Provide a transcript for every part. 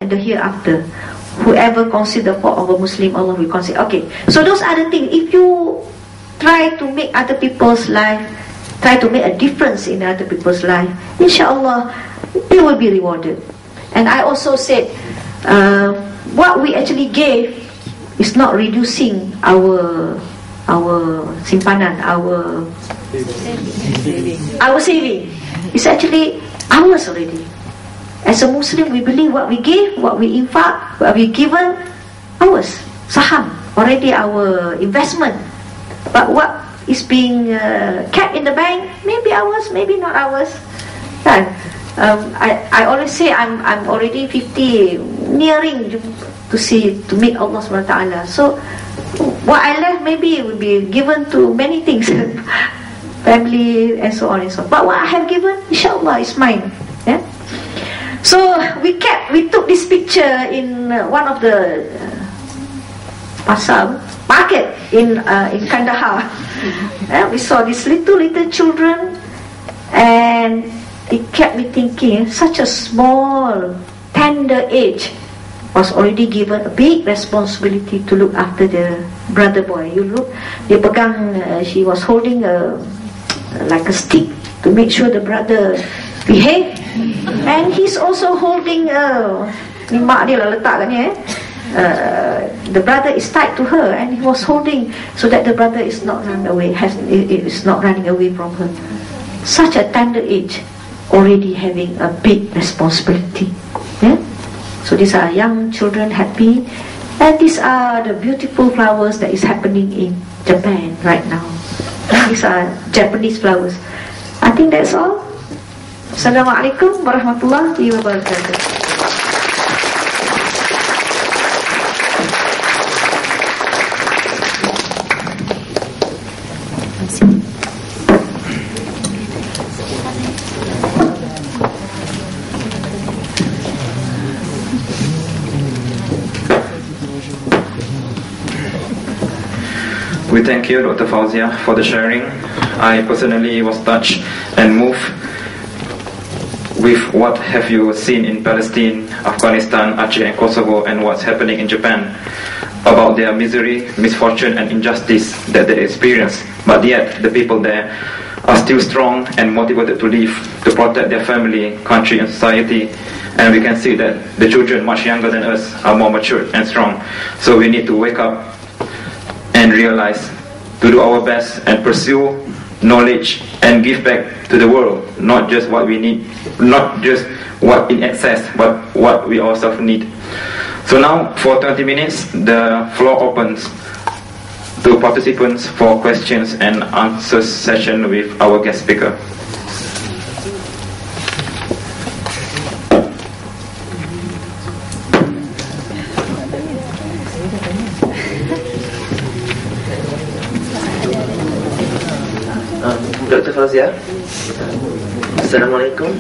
and the hereafter. Whoever consider fault of a Muslim, Allah will consider. Okay, so those are the things. If you try to make other people's life, try to make a difference in other people's life, inshallah, you will be rewarded. And I also said, what we actually gave is not reducing our simpanan, our saving. It's actually ours already. As a Muslim, we believe what we give, what we infaq, what we given, ours. Saham, already our investment. But what is being kept in the bank, maybe ours, maybe not ours. I always say I'm already 50, nearing to meet Allah subhanahu wa ta'ala. So what I left maybe will be given to many things, family and so on and so on. But what I have given, inshallah, is mine. Yeah. So we took this picture in one of the pasar market in Kandahar. We saw these little children, and it kept me thinking, such a small, tender age, was already given a big responsibility to look after the brother boy. You look, dia pegang, she was holding like a stick to make sure the brother behave, and he's also holding ni mak dia lah letak kat ni the brother is tied to her, and he was holding so that the brother is not running away, is not running away from her. Such a tender age, already having a big responsibility. Yeah? So these are young children happy, and these are the beautiful flowers that is happening in Japan right now. And these are Japanese flowers. I think that's all. Assalamualaikum warahmatullahi wabarakatuh. We thank you, Dr. Fauzia, for the sharing. I personally was touched and moved with what have you seen in Palestine, Afghanistan, Aceh and Kosovo, and what's happening in Japan, about their misery, misfortune and injustice that they experience. But yet the people there are still strong and motivated to live, to protect their family, country and society. And we can see that the children much younger than us are more mature and strong. So we need to wake up and realize to do our best and pursue knowledge and give back to the world, not just what we need, not just what in excess, but what we ourselves need. So now for 20 minutes the floor opens to participants for questions and answers session with our guest speaker. Dr. Fauzia, Assalamualaikum.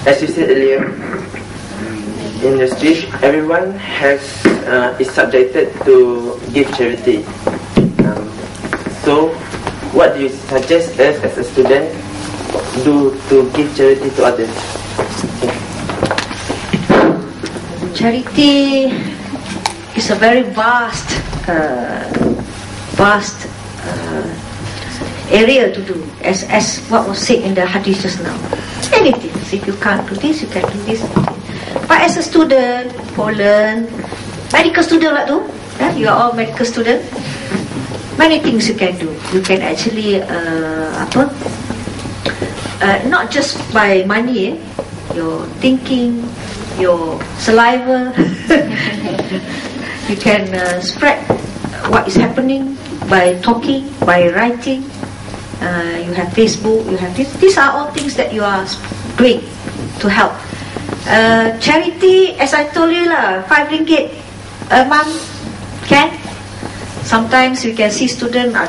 As you said earlier, in the speech, everyone is subjected to give charity. So, what do you suggest us as a student do to give charity to others? Charity is a very vast area to do, as what was said in the hadith just now. Anything. If you can't do this, you can do this. But as a student, for learn, medical student like tu, you are all medical student. Many things you can do. You can actually not just by money, your thinking, your saliva. You can spread what is happening by talking, by writing. You have Facebook, you have this. These are all things that you are doing to help. Charity, as I told you lah, 5 ringgit a month can. Sometimes we can see students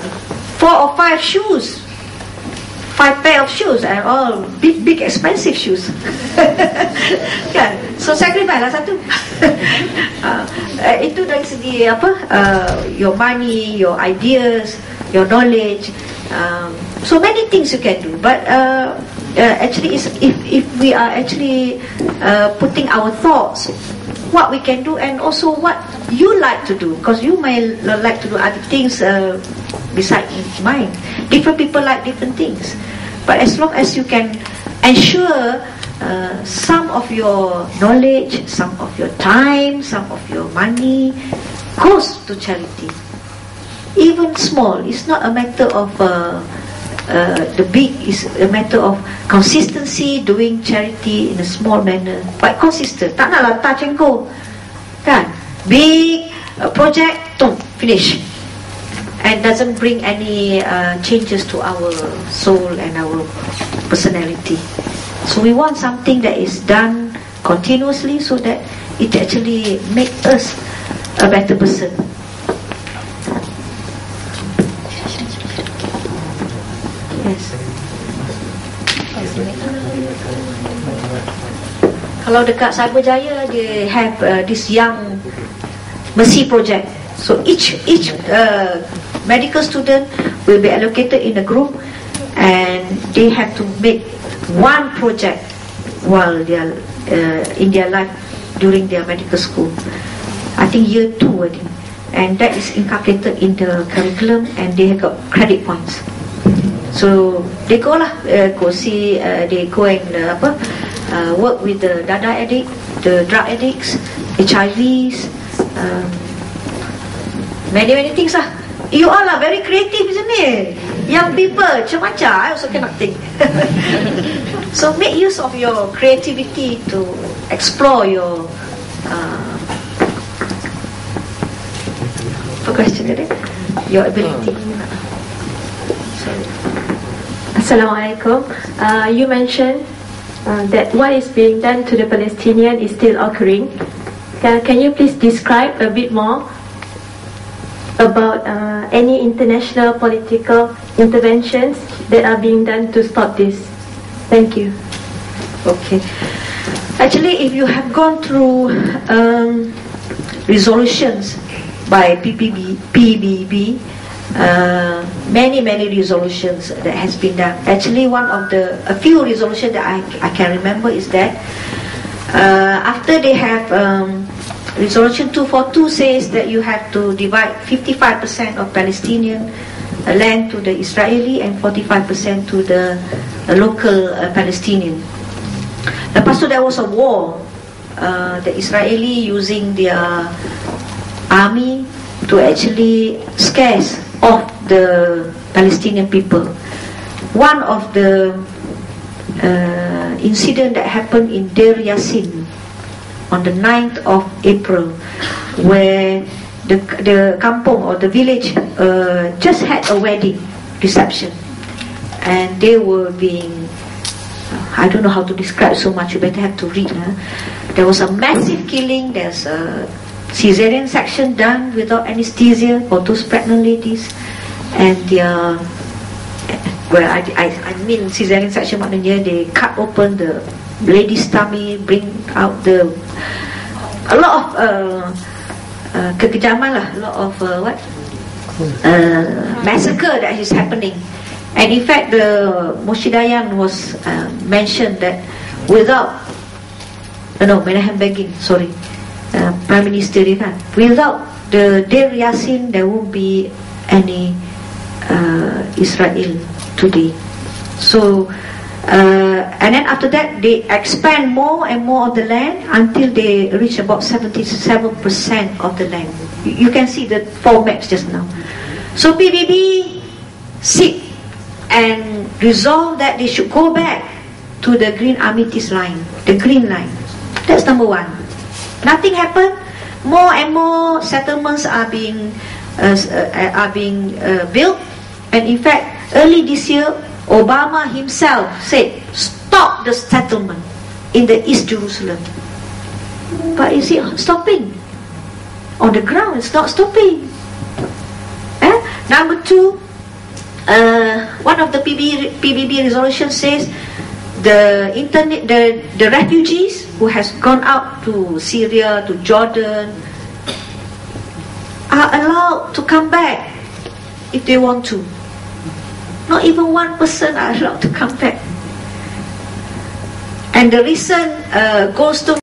4 or 5 shoes, 5 pair of shoes, and all big expensive shoes. Kan? So sacrifice lah satu. Itu dari segi your money, your ideas, your knowledge. So many things you can do. But actually is if we are actually putting our thoughts, what we can do, and also what you like to do, because you may like to do other things beside mine. Different people like different things, but as long as you can ensure some of your knowledge, some of your time, some of your money goes to charity, even small. It's not a matter of the big, is a matter of consistency, doing charity in a small manner, but consistent. Tak naklah touch and go, kan? Big project, finish, and doesn't bring any changes to our soul and our personality. So we want something that is done continuously, so that it actually makes us a better person. Yes. Kalau dekat Cyberjaya, they have this young mercy project. So each medical student will be allocated in a group, and they have to make one project while they are in their life during their medical school. I think year 2, I think, and that is inculcated in the curriculum, and they have got credit points. So they go lah, go see, they go and work with the dada addict, the drug addicts, HIVs, many things lah. You all are very creative, isn't it? Young people, macam-macam. I also cannot think. So make use of your creativity to explore your question today, your ability. Assalamualaikum. You mentioned that what is being done to the Palestinian is still occurring. Can you please describe a bit more about any international political interventions that are being done to stop this? Thank you. Okay. Actually, if you have gone through resolutions by PBB, many resolutions that has been done. Actually, a few resolutions that I can remember is that after they have Resolution 242 says that you have to divide 55% of Palestinian land to the Israeli and 45% to the local Palestinian. Lepas tu there was a war, the Israeli using their army to actually scare off the Palestinian people. One of the incident that happened in Deir Yassin on the 9th of April, where the kampung or the village just had a wedding reception, and they were being, I don't know how to describe so much, you better have to read. There was a massive killing. There's a cesarean section done without anesthesia for those pregnant ladies, and well, I mean cesarean section maknanya they cut open the lady's tummy, bring out a lot of kekejaman lah, a lot of massacre that is happening. And in fact, the Moshidayan was mentioned that without Menahem Begin, Prime Minister dia kan, without the Deir Yassin there won't be any Israel today. So and then after that they expand more and more of the land until they reach about 77% of the land. You can see the 4 maps just now. So PBB sit and resolve that they should go back to the Green Amethyst line, the green line. That's number 1. Nothing happened. More and more settlements are being built, and in fact early this year Obama himself said stop the settlement in the East Jerusalem. But is it stopping? On the ground it's not stopping. Number 2, one of the PBB resolutions says the refugees who has gone out to Syria, to Jordan, are allowed to come back if they want to. Not even 1% are allowed to come back. And the reason goes to